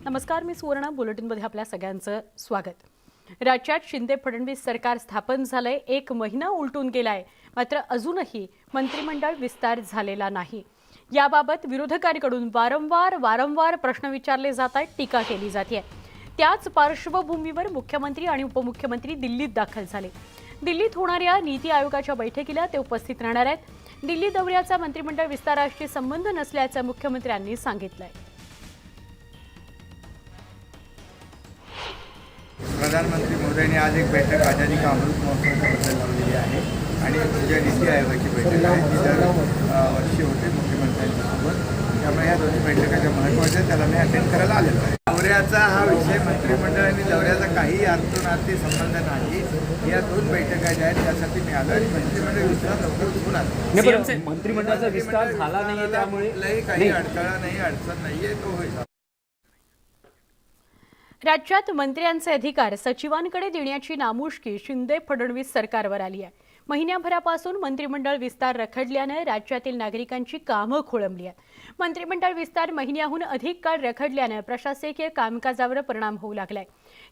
नमस्कार, मी सुवर्णा. बुलेटिनमध्ये आपल्या सगळ्यांचं स्वागत. राज्यात शिंदे फडणवीस सरकार स्थापन झालंय. 1 महिना उलटून गेलाय, मात्र अजूनही मंत्रिमंडळ विस्तार झालेला नाही. याबाबत विरोधकांकडून वारंवार प्रश्न विचारले जात आहेत, टीका केली जाते. त्याच पार्श्वभूमीवर मुख्यमंत्री आणि उपमुख्यमंत्री दिल्लीत दाखल झाले. दिल्लीत होणाऱ्या नीती आयोगाच्या बैठकीला ते उपस्थित राहणार आहेत. दिल्ली दौऱ्याचा मंत्रिमंडळ विस्ताराशी संबंध नसल्याचं मुख्यमंत्र्यांनी सांगितलंय. प्रधानमंत्री मोदींनी आज एक बैठक आझादी का अमृत महोत्सवाबद्दल लावलेली आहे आणि उद्या नीती आयोगाची बैठक आहे. ती दरवर्षी होते मुख्यमंत्र्यांच्यासोबत. त्यामुळे या दोन्ही बैठका ज्या महत्त्वाच्या त्याला मी अटेंड करायला आलेलो आहे. दौऱ्याचा हा विषय मंत्रिमंडळ आणि दौऱ्याचा काही अर्थार्थी संबंध नाही. या 2 बैठका ज्या आहेत त्यासाठी मी आलो आणि मंत्रिमंडळ विस्तार लवकर होणार. मंत्रिमंडळाचा विस्तार झाला नाही, त्यामुळे काही अडथळा नाही, अडचण नाहीये, तो होईल. राज्यात मंत्र्यांचे अधिकार सचिवांकडे देण्याची नामुष्की शिंदे फडणवीस सरकारवर आली आहे. महिन्याभरापासून मंत्रिमंडळ विस्तार रखडल्याने राज्यातील नागरिकांची कामं खोळंबली आहेत. मंत्रिमंडळ विस्तार महिन्याहून अधिक काळ रखडल्याने प्रशासकीय कामकाजावर परिणाम होऊ लागलाय.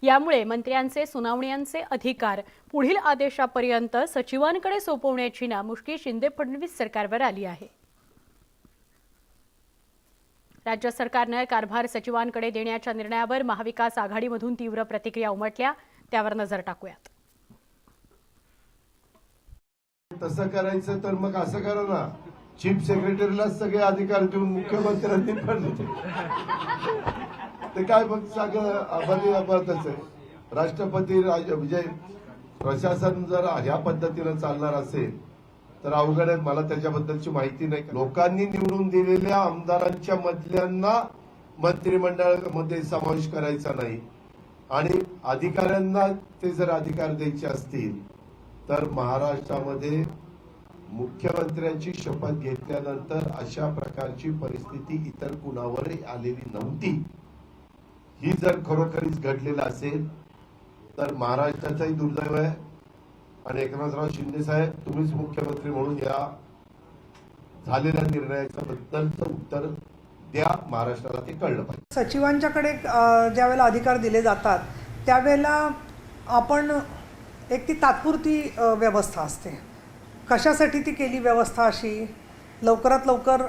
यामुळे मंत्र्यांचे सुनावण्यांचे अधिकार पुढील आदेशापर्यंत सचिवांकडे सोपवण्याची नामुष्की शिंदे फडणवीस सरकारवर आली आहे. राज्य सरकारने कारभार सचिवांकडे देण्याच्या निर्णयावर महाविकास आघाडीमधून तीव्र प्रतिक्रिया उमटल्या. त्यावर नजर टाकूयात. तसं करायचं तर मग असं करा ना, चीफ सेक्रेटरीला सगळे अधिकार देऊन मुख्यमंत्र्यांनी पण ते काय मग सगळं अपतच आहे. राष्ट्रपती विजय प्रशासन जर ह्या पद्धतीनं चालणार असेल तर अवघड आहे. मला त्याच्याबद्दलची माहिती नाही. लोकांनी निवडून दिलेल्या आमदारांच्या मधल्यांना मंत्रिमंडळामध्ये समावेश करायचा नाही आणि अधिकाऱ्यांना ते जर अधिकार द्यायचे असतील तर महाराष्ट्रामध्ये मुख्यमंत्र्यांची शपथ घेतल्यानंतर अशा प्रकारची परिस्थिती इतर कुणावरही आलेली नव्हती. ही जर खरोखरीच घडलेलं असेल तर महाराष्ट्राचंही दुर्दैव आहे आणि एकनाथराव शिंदे साहेब तुम्हीच मुख्यमंत्री म्हणून या झालेल्या निर्णयाच्या बद्दलचं उत्तर द्या. महाराष्ट्राला ते कळलं पाहिजे. सचिवांच्याकडे ज्यावेळेला अधिकार दिले जातात त्यावेळेला आपण एक ती तात्पुरती व्यवस्था असते. कशासाठी ती केली व्यवस्था अशी लवकरात लवकर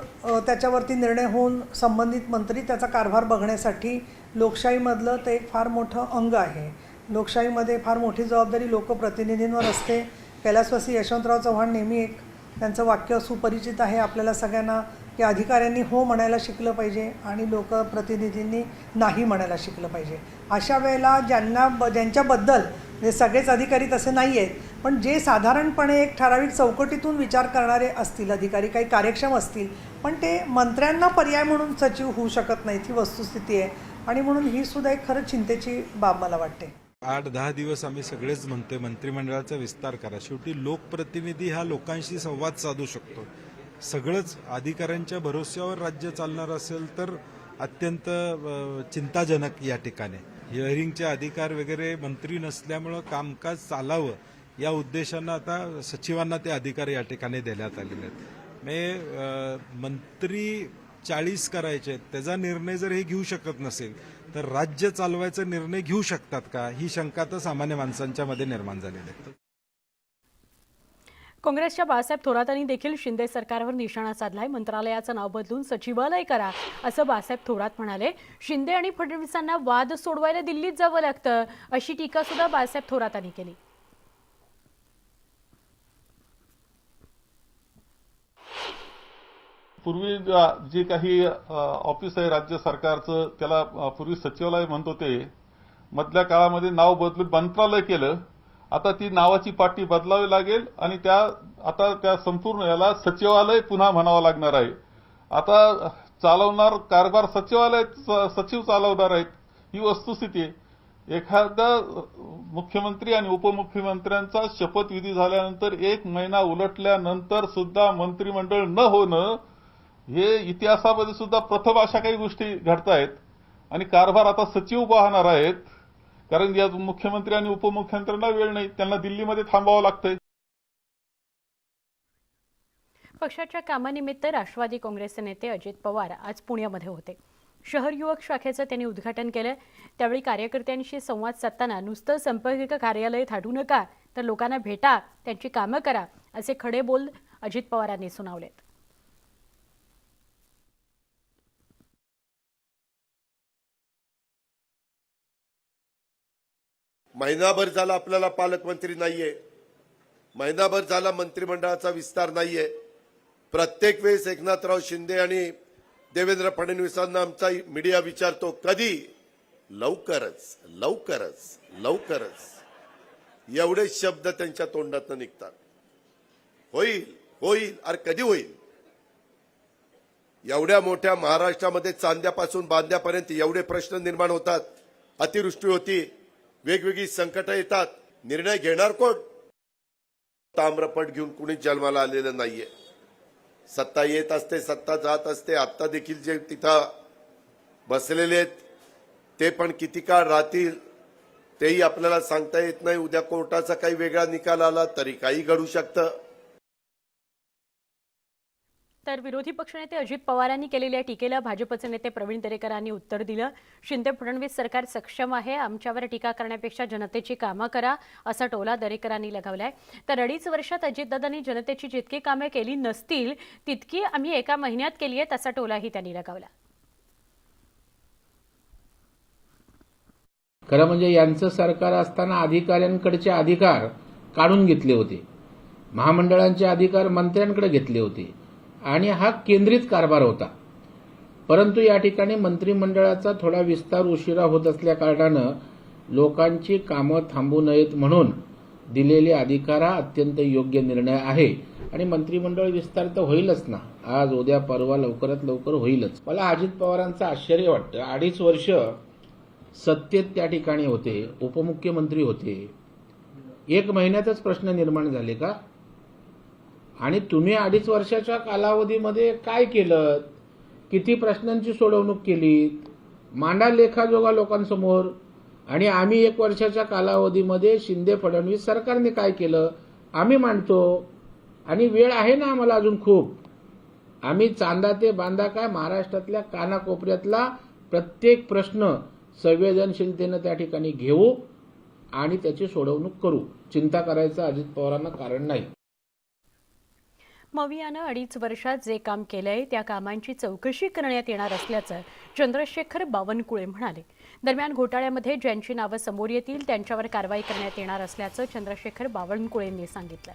त्याच्यावरती निर्णय होऊन संबंधित मंत्री त्याचा कारभार बघण्यासाठी लोकशाहीमधलं ते एक फार मोठं अंग आहे. लोकशाहीमध्ये फार मोठी जबाबदारी लोकप्रतिनिधींवर असते. कैलासवासी यशवंतराव चव्हाण नेहमी एक त्यांचं वाक्य सुपरिचित आहे आपल्याला सगळ्यांना की अधिकाऱ्यांनी हो म्हणायला शिकलं पाहिजे आणि लोकप्रतिनिधींनी नाही म्हणायला शिकलं पाहिजे. अशा वेळेला ज्यांच्याबद्दल म्हणजे सगळेच अधिकारी तसे नाही आहेत, पण जे साधारणपणे एक ठराविक चौकटीतून विचार करणारे असतील अधिकारी, काही कार्यक्षम असतील, पण ते मंत्र्यांना पर्याय म्हणून सचिव होऊ शकत नाहीत, ही वस्तुस्थिती आहे. आणि म्हणून ही सुद्धा एक खरंच चिंतेची बाब मला वाटते. 8-10 दिवस आम्ही सगळेच म्हणतोय मंत्रिमंडळाचा विस्तार करा. शेवटी लोकप्रतिनिधी हा लोकांशी संवाद साधू शकतो. सगळंच अधिकाऱ्यांच्या भरोश्यावर राज्य चालणार असेल तर अत्यंत चिंताजनक या ठिकाणी. हिअरिंगचे अधिकार वगैरे मंत्री नसल्यामुळं कामकाज चालावं या उद्देशानं आता सचिवांना ते अधिकार या ठिकाणी देण्यात आलेले आहेत. मंत्री 40 करायचे त्याचा निर्णय जर हे घेऊ शकत नसेल तर राज्य चालवायचा निर्णय घेऊ शकतात का, ही शंका तर सामान्य माणसांच्या मध्ये निर्माण झालेली आहे. काँग्रेसच्या बाळासाहेब थोरातांनी देखील शिंदे सरकारवर निशाणा साधलाय. मंत्रालयाचं नाव बदलून सचिवालय करा असं बाळासाहेब थोरात म्हणाले. शिंदे आणि फडणवीसांना वाद सोडवायला दिल्लीत जावं लागतं अशी टीका सुद्धा बाळासाहेब थोरातांनी केली. पूर्वी जे काही ऑफिस आहे राज्य सरकारचं त्याला पूर्वी सचिवालय म्हणत होते. मधल्या काळामध्ये नाव बदलून मंत्रालय केलं. आता ती नावाची पाटी बदलावी लागेल आणि आता त्या संपूर्ण याला सचिवालय पुन्हा म्हणावं लागणार आहे. आता चालवणार कारभार सचिव चालवणार आहेत, ही वस्तुस्थिती आहे. एखादा मुख्यमंत्री आणि उपमुख्यमंत्र्यांचा शपथविधी झाल्यानंतर 1 महिना उलटल्यानंतर सुद्धा मंत्रिमंडळ न होणं हे इतिहासामध्ये सुद्धा प्रथम अशा काही गोष्टी घडतायत आणि कारभार आता सचिव पाहणार आहेत. कारण या मुख्यमंत्री आणि उपमुख्यमंत्र्यांना वेळ नाही, त्यांना दिल्लीमध्ये थांबावं लागतंय. पक्षाच्या कामानिमित्त राष्ट्रवादी काँग्रेसचे नेते अजित पवार आज पुण्यामध्ये होते. शहर युवक शाखेचं त्यांनी उद्घाटन केलं. त्यावेळी कार्यकर्त्यांशी संवाद साधताना नुसतं संपर्क कार्यालय थाटू नका, तर लोकांना भेटा, त्यांची कामं करा, असे खडे बोल अजित पवारांनी सुनावलेत. महिनाभर झाला आपल्याला पालकमंत्री नाहीये, महिनाभर झाला मंत्रिमंडळाचा विस्तार नाहीये. प्रत्येक वेळेस एकनाथराव शिंदे आणि देवेंद्र फडणवीसांना आमचा मीडिया विचारतो, कधी? लवकरच लवकरच लवकरच, एवढे शब्द त्यांच्या तोंडातून निघतात. होईल होईल, अरे कधी होईल? एवढ्या मोठ्या महाराष्ट्रामध्ये चांद्यापासून बांद्यापर्यंत एवढे प्रश्न निर्माण होतात, अतिवृष्टी होती, वेगवेगळी संकट येतात, निर्णय घेणार कोण? ताम्रपट घेऊन कुणी जन्माला आलेलं नाहीये. सत्ता येत असते, सत्ता जात असते. आता देखील जे तिथं बसलेले आहेत ते पण किती काळ राहतील तेही आपल्याला सांगता येत नाही. उद्या कोर्टाचा काही वेगळा निकाल आला तरी काही घडू शकतं. तर विरोधी पक्षनेते अजित पवारांनी केलेल्या टीकेला भाजपचे नेते प्रवीण दरेकरांनी उत्तर दिलं. शिंदे फडणवीस सरकार सक्षम आहे, आमच्यावर टीका करण्यापेक्षा जनतेची कामं करा, असा टोला दरेकरांनी लगावलाय. तर 2.5 वर्षात अजितदादांनी जनतेची जितकी कामे केली नसतील तितकी आम्ही एका महिन्यात केली आहेत, असा टोलाही त्यांनी लगावला. खरं म्हणजे यांचं सरकार असताना अधिकाऱ्यांकडचे अधिकार काढून घेतले होते, महामंडळांचे अधिकार मंत्र्यांकडे घेतले होते आणि हा केंद्रित कारभार होता. परंतु या ठिकाणी मंत्रिमंडळाचा थोडा विस्तार उशिरा होत असल्या कारणानं लोकांची कामं थांबू नयेत म्हणून दिलेले अधिकार हा अत्यंत योग्य निर्णय आहे. आणि मंत्रिमंडळ विस्तार तर होईलच ना, आज उद्या परवा लवकरात लवकर होईलच. मला अजित पवारांचं आश्चर्य वाटतं. 2.5 वर्ष सत्तेत त्या ठिकाणी होते, उपमुख्यमंत्री होते, 1 महिन्यातच प्रश्न निर्माण झाले का? आणि तुम्ही 2.5 वर्षाच्या कालावधीमध्ये काय केलं? किती प्रश्नांची सोडवणूक केली? मांडा लेखाजोगा लोकांसमोर. आणि आम्ही 1 वर्षाच्या कालावधीमध्ये शिंदे फडणवीस सरकारने काय केलं आम्ही मांडतो. आणि वेळ आहे ना आम्हाला अजून खूप. आम्ही चांदा ते बांदा काय महाराष्ट्रातल्या कानाकोपऱ्यातला प्रत्येक प्रश्न संवेदनशीलतेनं त्या ठिकाणी घेऊ आणि त्याची सोडवणूक करू. चिंता करायचं अजित पवारांना कारण नाही. मवियानं 2.5 वर्षात जे काम केलंय त्या कामांची चौकशी करण्यात येणार असल्याचं चंद्रशेखर बावनकुळे म्हणाले. दरम्यान घोटाळ्यामध्ये ज्यांची नावं समोर येतील त्यांच्यावर कारवाई करण्यात येणार असल्याचं चंद्रशेखर बावनकुळेंनी सांगितलं.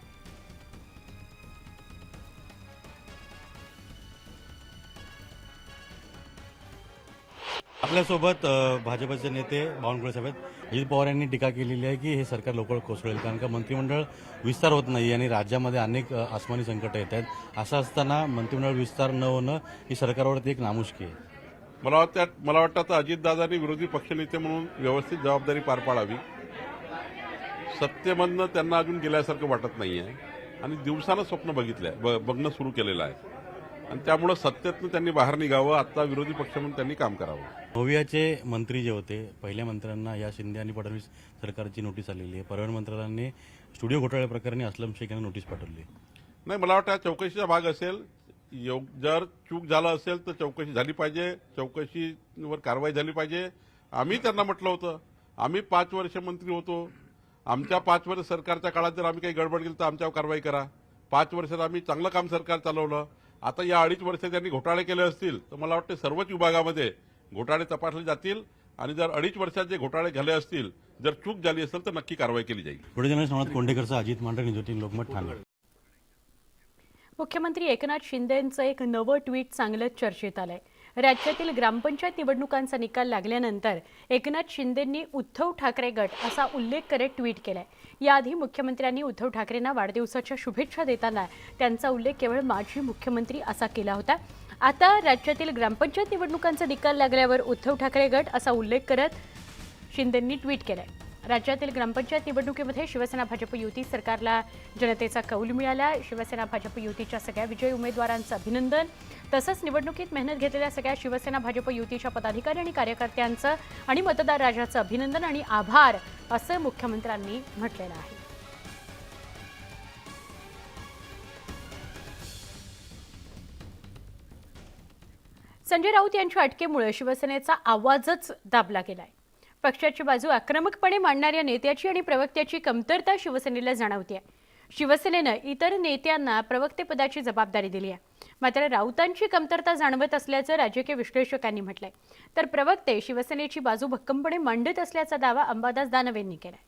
आपल्यासोबत भाजपचे नेते बावनकुळे साहेब आहेत. अजित पवार यांनी टीका केलेली आहे की हे सरकार लवकर कोसळेल, कारण का मंत्रिमंडळ विस्तार होत नाही आणि राज्यामध्ये अनेक आसमानी संकट येत आहेत. असं असताना मंत्रिमंडळ विस्तार न होणं ही सरकारवरती एक नामुष्की आहे. मला वाटतं आता अजितदादांनी विरोधी पक्षनेते म्हणून व्यवस्थित जबाबदारी पार पाडावी. सत्तेमधनं त्यांना अजून गेल्यासारखं वाटत नाहीये आणि दिवसानं स्वप्न बघणं सुरू केलेलं आहे आणि त्यामुळे सत्तेतनं त्यांनी बाहेर निघावं. आता विरोधी पक्ष म्हणून त्यांनी काम करावं. मवियाचे मंत्री जे होते, पहिल्या मंत्र्यांना या शिंदे आणि फडणवीस सरकारची नोटीस आलेली आहे. परिवहन मंत्रालयाने स्टुडिओ घोटाळ्या प्रकरणी असलम शेख यांना नोटीस पाठवली. नाही, मला वाटतं चौकशीचा भाग असेल. जर चूक झाला असेल तर चौकशी झाली पाहिजे, चौकशीवर कारवाई झाली पाहिजे. आम्ही त्यांना म्हटलं होतं, आम्ही 5 वर्ष मंत्री होतो, आमच्या 5 वर्ष सरकारच्या काळात जर आम्ही काही गडबड केली तर आमच्यावर कारवाई करा. 5 वर्षात आम्ही चांगलं काम सरकार चालवलं. आता या 2.5 वर्षात त्यांनी घोटाळे केले असतील तर मला वाटतं सर्वच विभागामध्ये घोटाळे तपासले जातील आणि जर 2.5 वर्षात जे घोटाळे झाले असतील, जर चूक झाली असेल तर नक्की कारवाई केली जाईल. पुढे जर्नलिस्ट नवनाथ कोंडेकरचा अजित मांडर निजोटी लोकमत ठाणे. मुख्यमंत्री एकनाथ शिंदेंचं एक नवं ट्विट चांगलंच चर्चेत आलंय. राज्यातील ग्रामपंचायत निवडणुकांचा निकाल लागल्यानंतर एकनाथ शिंदेंनी उद्धव ठाकरे गट असा उल्लेख करत ट्विट केलाय. याआधी मुख्यमंत्र्यांनी उद्धव ठाकरेंना वाढदिवसाच्या शुभेच्छा देताना त्यांचा उल्लेख केवळ माजी मुख्यमंत्री असा केला होता. आता राज्यातील ग्रामपंचायत निवडणुकांचा निकाल लागल्यावर उद्धव ठाकरे गट असा उल्लेख करत शिंदेंनी ट्विट केलाय. राज्यातील ग्रामपंचायत निवडणुकीमध्ये शिवसेना भाजप युती सरकारला जनतेचा कौल मिळाला. शिवसेना भाजप युतीच्या सगळ्या विजयी उमेदवारांचं अभिनंदन. तसंच निवडणुकीत मेहनत घेतलेल्या सगळ्या शिवसेना भाजप युतीच्या पदाधिकारी आणि कार्यकर्त्यांचं आणि मतदार राजाचं अभिनंदन आणि आभार असं मुख्यमंत्र्यांनी म्हटलेलं आहे. संजय राऊत यांच्या अटकेमुळे शिवसेनेचा आवाजच दाबला गेलाय. पक्षाची बाजू आक्रमकपणे मांडणाऱ्या नेत्याची आणि प्रवक्त्याची कमतरता शिवसेनेला जाणवते. शिवसेनेनं इतर नेत्यांना प्रवक्तेपदाची जबाबदारी दिली आहे. मात्र राऊतांची कमतरता जाणवत असल्याचं राजकीय विश्लेषकांनी म्हटलंय. तर प्रवक्ते शिवसेनेची बाजू भक्कमपणे मांडत असल्याचा दावा अंबादास दानवेंनी केलाय.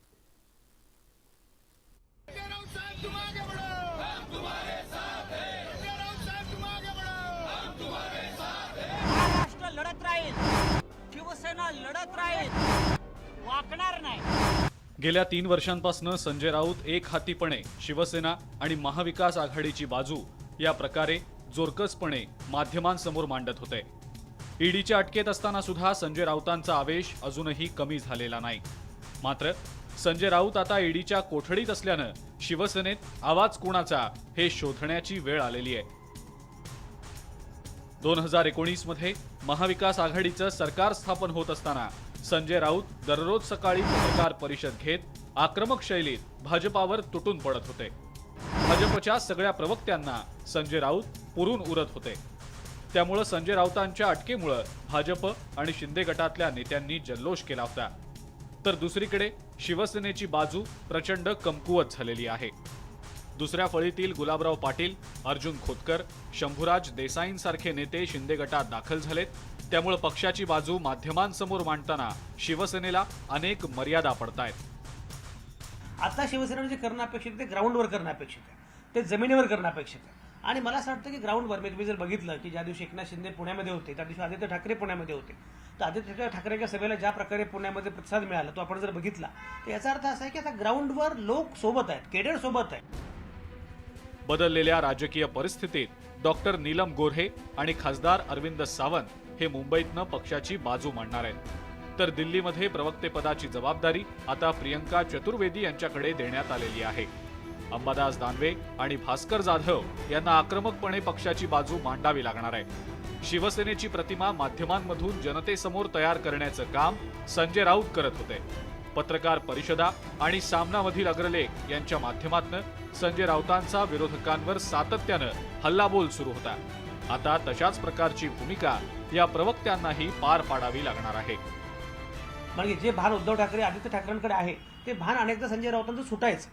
लढत राहील, शिवसेना लढत राहील, वाकणार नाही. गेल्या 3 वर्षांपासून संजय राऊत एक हातीपणे शिवसेना आणि महाविकास आघाडीची बाजू या प्रकारे जोरकसपणे माध्यमांसमोर मांडत होते. ईडीच्या अटकेत असताना सुद्धा संजय राऊतांचा आवेश अजूनही कमी झालेला नाही. मात्र संजय राऊत आता ईडीच्या कोठडीत असल्यानं शिवसेनेत आवाज कोणाचा हे शोधण्याची वेळ आलेली आहे. 2019 मध्ये महाविकास आघाडीचं सरकार स्थापन होत असताना संजय राऊत दररोज सकाळी पत्रकार परिषद घेत आक्रमक शैलीत भाजपावर तुटून पडत होते. भाजपच्या सगळ्या प्रवक्त्यांना संजय राऊत पुरून उरत होते. त्यामुळे संजय राऊतांच्या अटकेमुळे भाजप आणि शिंदे गटातल्या नेत्यांनी जल्लोष केला होता. तर दुसरीकडे शिवसेनेची बाजू प्रचंड कमकुवत झालेली आहे. दुसऱ्या फळीतील गुलाबराव पाटील, अर्जुन खोतकर, शंभूराज देसाईंसारखे नेते शिंदे गटात दाखल झालेत. त्यामुळे पक्षाची बाजू माध्यमांसमोर मांडताना शिवसेनेला अनेक मर्यादा पडतायत. आता शिवसेनेनं जे करणं अपेक्षित आहे ते ग्राउंडवर करणं अपेक्षित आहे, ते जमिनीवर करणं अपेक्षित आहे. आणि मला असं वाटतं की ग्राउंडवर तुम्ही जर बघितलं की ज्या दिवशी एकनाथ शिंदे पुण्यामध्ये होते त्या दिवशी आदित्य ठाकरे पुण्यामध्ये होते, तर आदित्य ठाकरेच्या सभेला ज्या प्रकारे पुण्यामध्ये प्रतिसाद मिळाला तो आपण जर बघितला तर याचा अर्थ असा आहे की आता ग्राउंडवर लोक सोबत आहेत, केडर सोबत आहेत. बदललेल्या राजकीय परिस्थितीत डॉक्टर नीलम गोऱ्हे आणि खासदार अरविंद सावंत हे मुंबईतनं पक्षाची बाजू मांडणार आहेत. तर दिल्लीमध्ये प्रवक्तेपदाची जबाबदारी आता प्रियंका चतुर्वेदी यांच्याकडे देण्यात आलेली आहे. अंबादास दानवे आणि भास्कर जाधव यांना आक्रमकपणे पक्षाची बाजू मांडावी लागणार आहे. शिवसेनेची प्रतिमा माध्यमांमधून जनतेसमोर तयार करण्याचं काम संजय राऊत करत होते. पत्रकार परिषदा आणि सामनामधील अग्रलेख यांच्या माध्यमातून संजय राऊतांचा विरोधकांवर सातत्यानं हल्लाबोल सुरू होता. आता तशाच प्रकारची भूमिका या प्रवक्त्यांनाही पार पाडावी लागणार आहे. म्हणजे जे भान उद्धव ठाकरे आदित्य ठाकरेंकडे आहे ते भान अनेकदा संजय राऊतांचं सुटायचं.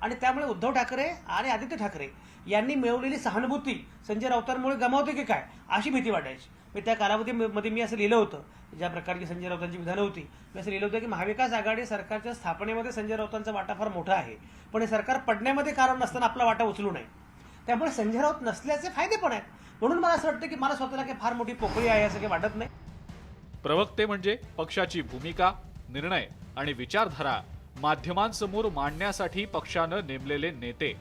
आणि त्यामुळे उद्धव ठाकरे आणि आदित्य ठाकरे यांनी मिळवलेली सहानुभूती संजय राऊतांमुळे गमावते की काय अशी भीती वाटायची. मी त्या कालावधीमध्ये मी असं लिहिलं होतं, ज्या प्रकारची संजय राऊतांची विधानं होती, मी असं लिहिलं होतं की महाविकास आघाडी सरकारच्या स्थापनेमध्ये संजय राऊतांचा वाटा फार मोठा आहे, पण हे सरकार पडण्यामध्ये कारण नसताना आपला वाटा उचलू नये. त्यामुळे संजय राऊत नसल्याचे फायदे पण आहेत. म्हणून मला असं वाटतं की मला स्वतःला काही फार मोठी पोकळी आहे असं काही वाटत नाही. प्रवक्ते म्हणजे पक्षाची भूमिका, निर्णय आणि विचारधारा माध्यमांसमोर मांडण्यासाठी पक्षानं नेमलेले नेते.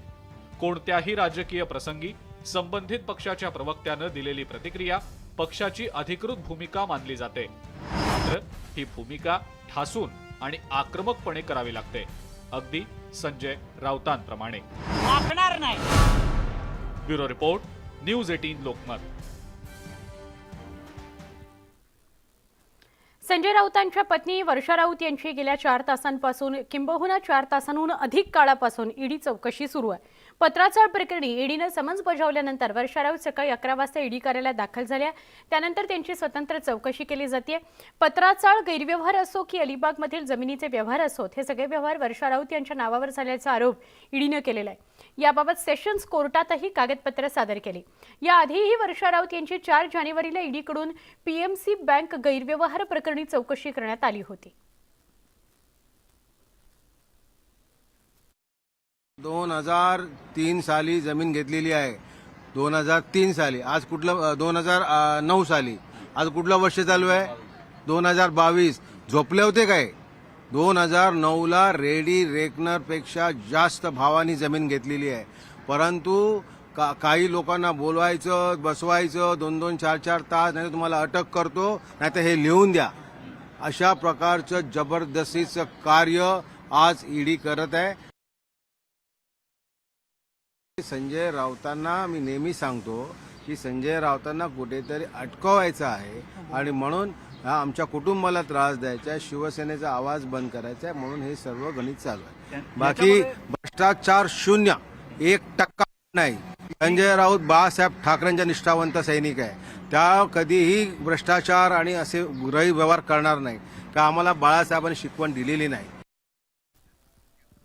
कोणत्याही राजकीय प्रसंगी संबंधित पक्षाच्या प्रवक्त्यानं दिलेली प्रतिक्रिया पक्षाची अधिकृत भूमिका मानली जाते. मात्र ही भूमिका ठासून आणि आक्रमकपणे करावी लागते, अगदी संजय राऊतांप्रमाणे. वाकणार नाही. Bureau report, news 18 Lokmat. Sanjay राऊतांच्या पत्नी वर्षा राऊत यांची गेल्या 4 तासांपासून किंबहुना 4 तासांहून अधिक काळापासून ईडी चौकशी सुरू आहे. पत्राचाळ प्रकरणी ईडीनं समन्स बजावल्यानंतर वर्षा राऊत सकाळी 11 वाजता ईडी कार्यालयात दाखल झाल्या. त्यानंतर त्यांची स्वतंत्र चौकशी केली जाते. पत्राचाळ गैरव्यवहार असो की अलिबागमधील जमिनीचे व्यवहार असोत, हे सगळे व्यवहार वर्षा राऊत यांच्या नावावर झाल्याचा आरोप ईडीनं केलेला आहे. याबाबत सेशन्स कोर्टातही कागदपत्र सादर केली. याआधीही वर्षा राऊत यांची 4 जानेवारीला ईडीकडून पीएमसी बँक गैरव्यवहार प्रकरणी चौकशी करण्यात आली होती. 2003 साली जमीन घेतलेली आहे. 2003 साली, आज कुठलं 2009 साली, आज कुठलं वर्ष चालू आहे? 2022. झोपले होते काय? 2009ला रेडी रेकनर पेक्षा जास्त भावानी जमीन घेतलेली आहे. परंतु काही लोकांना बोलवायचं, बसवायचं 2-2, 4-4 तास, नाही तुम्हाला अटक करतो, नाही तर हे लिहून द्या, अशा प्रकारचं जबरदस्तीचं कार्य आज ईडी करत आहे. संजय राऊतांना मी नेहमी सांगतो की संजय राऊतांना कुठेतरी अटकवायचं आहे आणि म्हणून आमच्या कुटुंबाला त्रास द्यायचा आहे, शिवसेनेचा आवाज बंद करायचा आहे, म्हणून हे सर्व गणित चालू आहे. बाकी भ्रष्टाचार 0, 1% नाही. संजय राऊत बाळासाहेब ठाकरेंच्या निष्ठावंत सैनिक आहे. त्या कधीही भ्रष्टाचार आणि असे गैरव्यवहार करणार नाही. का आम्हाला बाळासाहेबांनी शिकवण दिलेली नाही.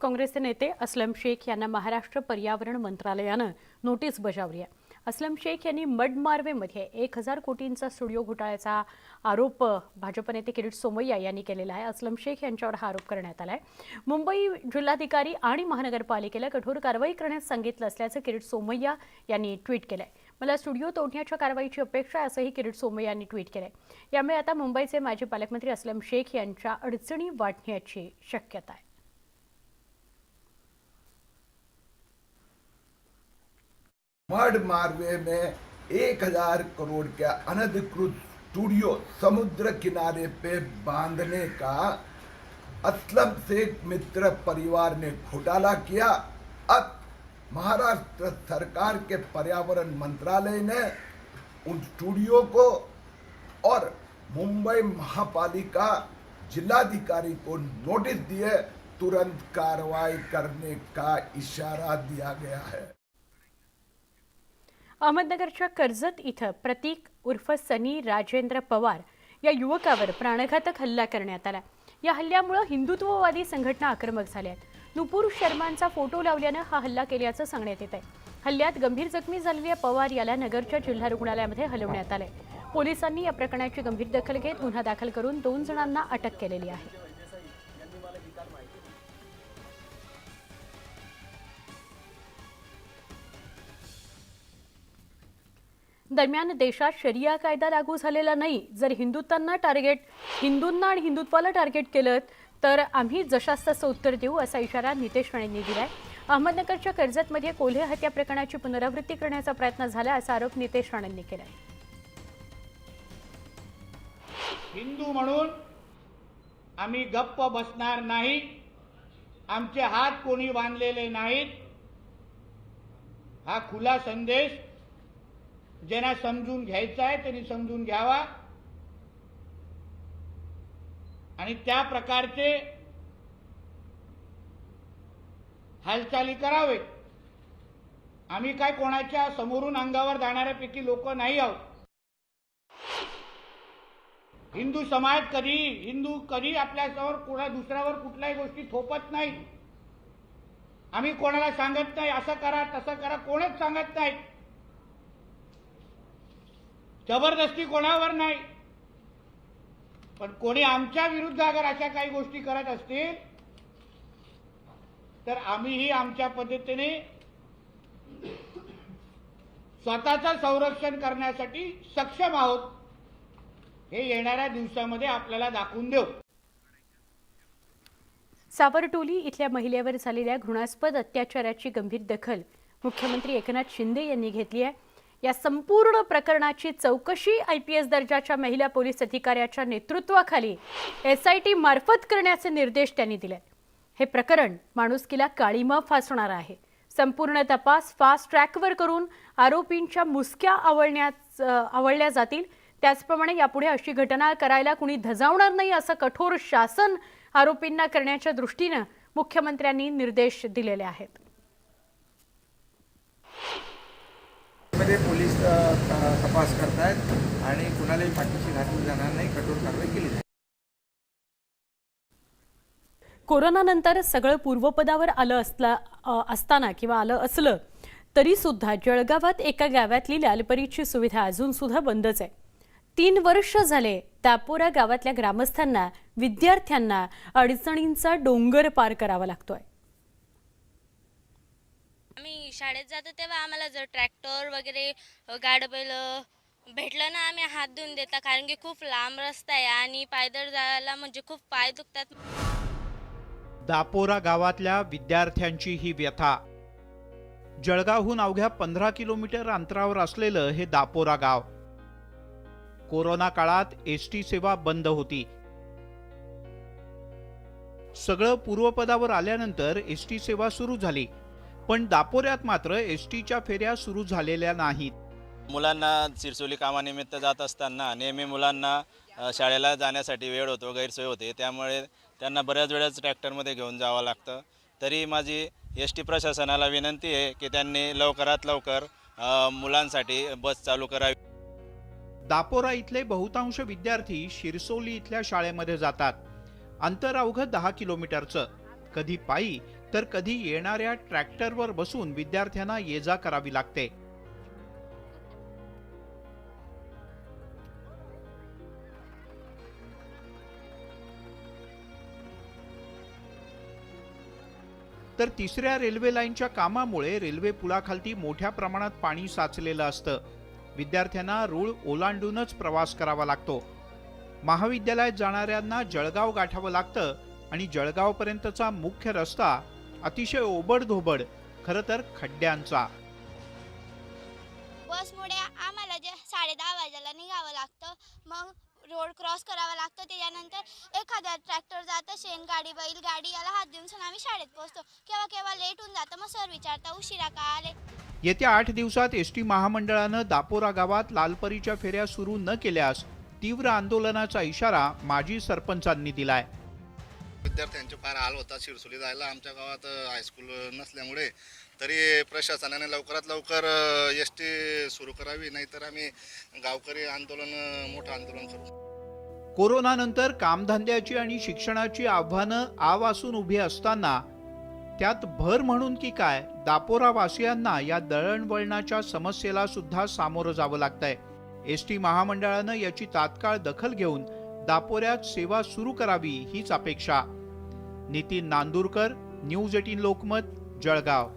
काँग्रेसचे नेते असलम शेख यांना महाराष्ट्र पर्यावरण मंत्रालयानं नोटीस बजावली आहे. असलम शेख यांनी मडमार्वेमध्ये 1000 कोटींचा स्टुडिओ घोटाळ्याचा आरोप भाजप नेते किरीट सोमय्या यांनी केलेला आहे. असलम शेख यांच्यावर हा आरोप करण्यात आला आहे. मुंबई जिल्हाधिकारी आणि महानगरपालिकेला कठोर कारवाई करण्यास सांगितलं असल्याचं किरीट सोमय्या यांनी ट्विट केलंय. मला स्टुडिओ तोडण्याच्या कारवाईची अपेक्षा आहे असंही किरीट सोमय्या यांनी ट्विट केलंय. यामुळे आता मुंबईचे माजी पालकमंत्री असलम शेख यांच्या अडचणी वाढण्याची शक्यता आहे. मड मार्वे में 1000 करोड़ का अनधिकृत स्टूडियो समुद्र किनारे पे बांधने का असलम शेख मित्र परिवार ने घोटाला किया. अब महाराष्ट्र सरकार के पर्यावरण मंत्रालय ने उन स्टूडियो को और मुंबई महापालिका जिलाधिकारी को नोटिस दिए तुरंत कार्रवाई करने का इशारा दिया गया है. अहमदनगरच्या कर्जत इथं प्रतीक उर्फ सनी राजेंद्र पवार या युवकावर प्राणघातक हल्ला करण्यात आला. या हल्ल्यामुळे हिंदुत्ववादी संघटना आक्रमक झाल्या आहेत. नुपूर शर्मांचा फोटो लावल्यानं हा हल्ला केल्याचं सांगण्यात येत आहे. हल्ल्यात गंभीर जखमी झालेल्या पवार याला नगरच्या जिल्हा रुग्णालयामध्ये हलवण्यात आलंय. पोलिसांनी या प्रकरणाची गंभीर दखल घेत गुन्हा दाखल करून 2 जणांना अटक केलेली आहे. दरम्यान देशात शरिया कायदा लागू झालेला नाही. जर हिंदूंना आणि हिंदुत्वाला टार्गेट केलं तर आम्ही जशास तसं उत्तर देऊ असा इशारा नितेश राणेंनी दिलाय. अहमदनगरच्या कर्जतमध्ये कोल्हे हत्या प्रकरणाची पुनरावृत्ती करण्याचा प्रयत्न झाला असा आरोप नितेश राणेंनी केलाय. हिंदू म्हणून आम्ही गप्प बसणार नाही. आमचे हात कोणी बांधलेले नाहीत. हा खुला संदेश ज्यांना समजून घ्यायचा आहे त्यांनी समजून घ्यावा आणि त्या प्रकारचे हालचाली करावे. आम्ही काय कोणाच्या समोरून अंगावर जाणाऱ्यापैकी लोक नाही आहोत. हिंदू समाज हिंदू कधी आपल्यासमोर कोणा दुसऱ्यावर कुठल्याही गोष्टी थोपत नाही. आम्ही कोणाला सांगत नाही असं करा तसं करा, कोणच सांगत नाही. जबरदस्ती कोणावर नाही. पण कोणी आमच्या विरुद्ध अगर अशा काही गोष्टी करत असतील तर आम्हीही आमच्या पद्धतीने स्वतःचं संरक्षण करण्यासाठी सक्षम आहोत. हे येणाऱ्या दिवसामध्ये आपल्याला दाखवून देऊ. सावरटोली इथल्या महिलेवर झालेल्या घृणास्पद अत्याचाराची गंभीर दखल मुख्यमंत्री एकनाथ शिंदे यांनी घेतली आहे. या संपूर्ण प्रकरणाची चौकशी IPS दर्जाच्या महिला पोलीस अधिकाऱ्याच्या नेतृत्वाखाली SIT मार्फत करण्याचे निर्देश त्यांनी दिले. हे प्रकरण माणुसकीला काळीमा फासणार आहे. संपूर्ण तपास फास्ट ट्रॅकवर करून आरोपींच्या मुसक्या आवळल्या जातील. त्याचप्रमाणे यापुढे अशी घटना करायला कुणी धजावणार नाही असं कठोर शासन आरोपींना करण्याच्या दृष्टीने मुख्यमंत्र्यांनी निर्देश दिलेले आहेत. मध्ये पोलीस तपास करतायत आणि कुणालाही पाठीशी घातली जाणार नाही. कठोर कारवाई केली जाईल. कोरोनानंतर सगळं पूर्वपदावर आलं असताना किंवा आलं असलं तरी सुद्धा जळगावात एका गावातली लालपरीची सुविधा अजून सुद्धा बंदच आहे. 3 वर्ष झाले दापोरा गावातल्या ग्रामस्थांना विद्यार्थ्यांना अडचणींचा डोंगर पार करावा लागतोय. आम्ही शाळेत जातो तेव्हा आम्हाला जर ट्रॅक्टर वगैरे गाडबैल भेटलं ना आम्ही हात धुवून देता, कारण की खूप लांब रस्ता आहे आणि पायदळ जायला म्हणजे खूप पाय दुखतात. दापोरा गावातल्या विद्यार्थ्यांची ही व्यथा. जळगावहून अवघ्या 15 किलोमीटर अंतरावर असलेलं हे दापोरा गाव. कोरोना काळात ST सेवा बंद होती. सगळं पूर्वपदावर आल्यानंतर ST सेवा सुरू झाली, पण दापोऱ्यात मात्र STच्या फेऱ्या सुरू झालेल्या नाहीत. मुलांना चिरचोली कामानिमित्त जात असताना नेहमी मुलांना शाळेला जाण्यासाठी वेळ होतो, गैरसोय होते. त्यामुळे त्यांना बऱ्याच वेळेस ट्रॅक्टरमध्ये घेऊन जावं लागतं. तरी माझी एस टी प्रशासनाला विनंती आहे की त्यांनी लवकरात लवकर मुलांसाठी बस चालू करावी. दापोरा इथले बहुतांश विद्यार्थी शिरसोली इथल्या शाळेमध्ये जातात. अंतर अवघं 10 किलोमीटरचं. कधी पायी तर कधी येणाऱ्या ट्रॅक्टरवर बसून विद्यार्थ्यांना ये जा करावी लागते. तर तिसऱ्या रेल्वे लाईनच्या कामामुळे रेल्वे पुलाखालती मोठ्या प्रमाणात पाणी साचलेलं असतं. विद्यार्थ्यांना रूळ ओलांडूनच प्रवास करावा लागतो. महाविद्यालयात जाणाऱ्यांना जळगाव गाठावं लागतं आणि जळगावपर्यंतचा मुख्य रस्ता अतिशय ओबडधोबड, खरं तर खड्ड्यांचा. बसमुळे आम्हाला 10:30 वाजायला निघावं लागतं. मग रोड क्रॉस करावा लागतो. त्याच्यानंतर एखादा ट्रॅक्टर जातं, शेणगाडी बैलगाडी याला हात देऊन आम्ही शाळेत पोहोचतो. केव्हा केव्हा लेट होऊन जातं. मग सर विचारता उशिरा का आले. येत्या 8 दिवसात एसटी महामंडळानं दापोरा गावात लालपरीच्या फेऱ्या सुरू न केल्यास तीव्र आंदोलनाचा इशारा माजी सरपंचांनी दिलाय. विद्यार्थ्यांचे फार हाल होतात शिरसोली जायला. आमच्या गावात हायस्कूल नसल्यामुळे तरी प्रशासनाने लवकरात लवकर एस टी सुरू करावी, नाहीतर आम्ही गावकरी मोठं आंदोलन करू. कोरोनानंतर कामधंद्याची आणि शिक्षणाची आव्हानं आवासून उभी असताना त्यात भर म्हणून की काय दापोरा वासियांना या दळणवळणाच्या समस्येला सुद्धा सामोरं जावं लागतंय. एसटी महामंडळानं याची तात्काळ दखल घेऊन दापोऱ्यात सेवा सुरू करावी हीच अपेक्षा. नितीन नांदुरकर, न्यूज 18 लोकमत, जळगाव.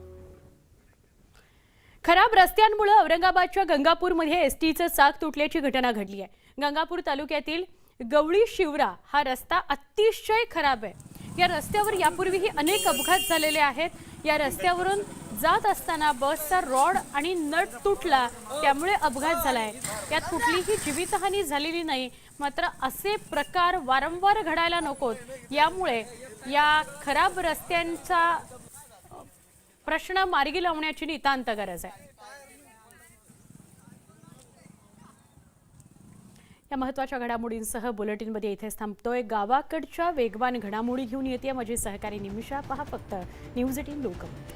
खराब रस्त्यांमुळे औरंगाबादच्या गंगापूरमध्ये एसटीचं चाक तुटल्याची घटना घडली आहे. गंगापूर तालुक्यातील गवळी शिवरा हा रस्ता अतिशय खराब आहे. या रस्त्यावर यापूर्वीही अनेक अपघात झालेले आहेत. या रस्त्यावरून जात असताना बसचा रॉड आणि नट तुटला, त्यामुळे अपघात झालाय. यात कुठलीही जीवितहानी झालेली नाही. मात्र असे प्रकार वारंवार घडायला नकोत. यामुळे या खराब रस्त्यांचा प्रश्न मार्गी लावण्याची नितांत गरज आहे. या महत्त्वाच्या घडामोडींसह बुलेटिनमध्ये इथेच थांबतोय. गावाकडच्या वेगवान घडामोडी घेऊन येते माझी सहकारी निमिषा. पहा फक्त न्यूज 18 लोकमत.